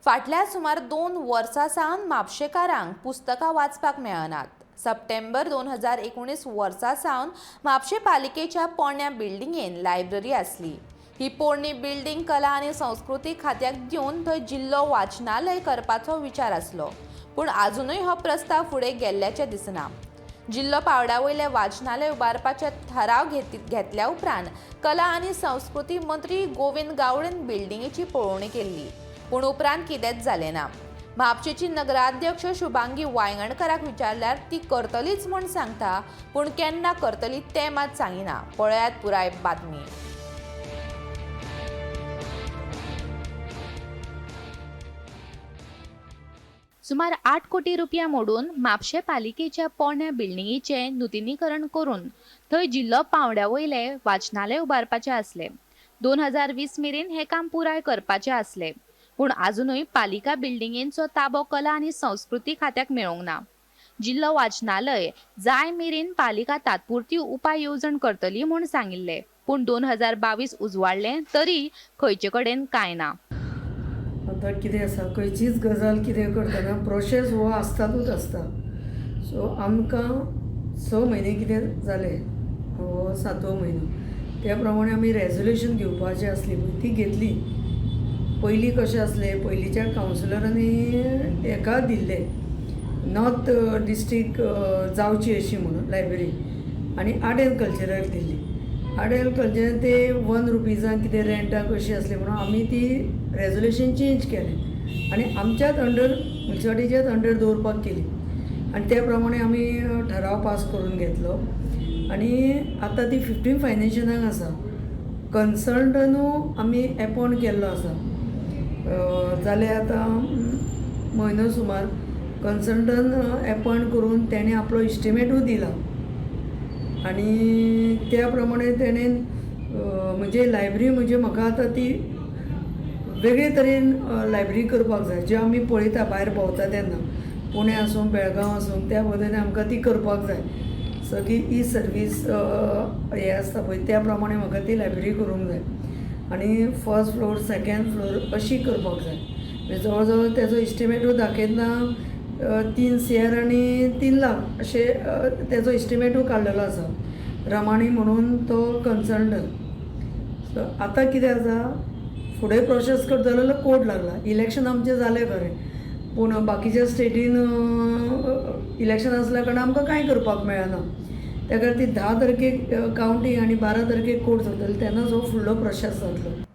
फाटल्या सुमार 2 वर्सां सावन म्हापशेकारांक पुस्तकां वाचपाक मेळनात। सप्टेंबर 2019 वर्सा सावन म्हापशे पालिकेच्या पोरण्या बिल्डिंगेन लायब्ररी आसली। ही पोरणी बिल्डिंग कला आनी संस्कृती खात्याक दिवन थंय जिल्लो वाचनालय करपाचो विचार आसलो, पूण आजुनूय हो प्रस्ताव फुडें गेल्ल्याचें दिसना। जिल्लो पावड्या वाचनालय उबारपाचे थाराव घेतल्या उपरांत कला आनी संस्कृती मंत्री गोविंद गावडेन बिल्डिंगेची पळोवणी केल्ली, पूण उपरांत कितेंच जालें ना। म्हापशेची नगराध्यक्ष शुभांगी वांयगणकाराक विचारल्यार ती करतलीच म्हूण सांगता, पूण केन्ना करतली तें मात सांगिना। पळयात पुराय बातमी। सुमार 8 कोटी रुपया मोडून म्हापशे पालिकेच्या पोरण्या बिल्डिंगेचे नुतनीकरण करून थंय जिल्लो पावड्या वयले वाचनालय उबारपाचे आसले। 2020 मेरेन हे काम पुराय करपाचे आसले, पूण आजुनूय पालिका बिल्डिंगेंचो ताबो कला आनी संस्कृती खात्याक मेळोंक ना। जिल्लो वाचनालय जाय मेरेन पालिका तात्पुरती उपाय येवजण करतली म्हूण सांगिल्ले, पूण 2022 उजवाडले तरी खंयचे कडेन कांय ना। आता कितें आसा, खंयचीच गजाल कितें करतना प्रोसेस हो आसतातूच आसता। सो आमकां 6 म्हयने कितें जाले, हो 7वो म्हयनो, त्या प्रमाणे आमी रेजोल्यूशन घेवपाची आसली पळय ती घेतली। पयलीं कशें आसलें, पयलींच्या कावन्सिलरांनी हेका दिल्ले नॉर्थ डिस्ट्रिक्ट जावची अशी म्हणून लायब्ररी, आनी आर्ट एंड कल्चराक दिल्ली। आर्ट एंड कल्चर ते 1 रुपीजांक कितें रेंटाक अशी आसली म्हणून आमी ती रेजोल्यूशन चेंज केलें आनी आमच्याच अंडर म्युनिसिपालिटीच्याच अंडर दवरपाक केली, आनी त्या प्रमाणे आमी ठराव पास करून घेतलो। आनी आतां ती 15 फायनान्शियनाक आसा। कन्सल्टनू आमी एपॉयंट केल्लो आसा, जाल्यार आतां म्हयनो सुमार कन्सल्टंट एपॉयंट करून तेणे आपलो इस्टिमेटूय दिला, आनी त्या प्रमाणे तेणेन म्हणजे लायब्ररी म्हणजे म्हाका आतां ती वेगळे तरेन लायब्ररी करपाक जाय, ज्यो आमी पळयता भायर भोंवता तेन्ना, पुणे आसूं बेळगांव आसूं, त्या पद्दतीन आमकां ती करपाक जाय। सगळी ई सर्वीस हे आसता पळय त्या प्रमाणे म्हाका ती लायब्ररी करूंक जाय, आनी फर्स्ट फ्लोर सेकेंड फ्लोर अशी करपाक जाय। म्हणजे जवळ जवळ तेजो इस्टिमेटूय दाखयतना 3 CR आनी 3 लाख अशे तेजो इस्टिमेटूय काडलेलो आसा रमाणी म्हणून तो कन्सल्टंट। सो आतां कितें आसा, फुडें प्रोसेस करतलो जाल्यार कोर्ट लागला। इलेक्शन आमचें जालें खरें, पूण बाकीच्या स्टेटीन इलेक्शन आसल्या कारणान आमकां कांय करपाक मेळना। त्या खातीर 10 तारखेक कावंटींग आनी 12 तारखेक कोर्ट जातली, तेन्ना जो फुडलो प्रोसेस जातलो।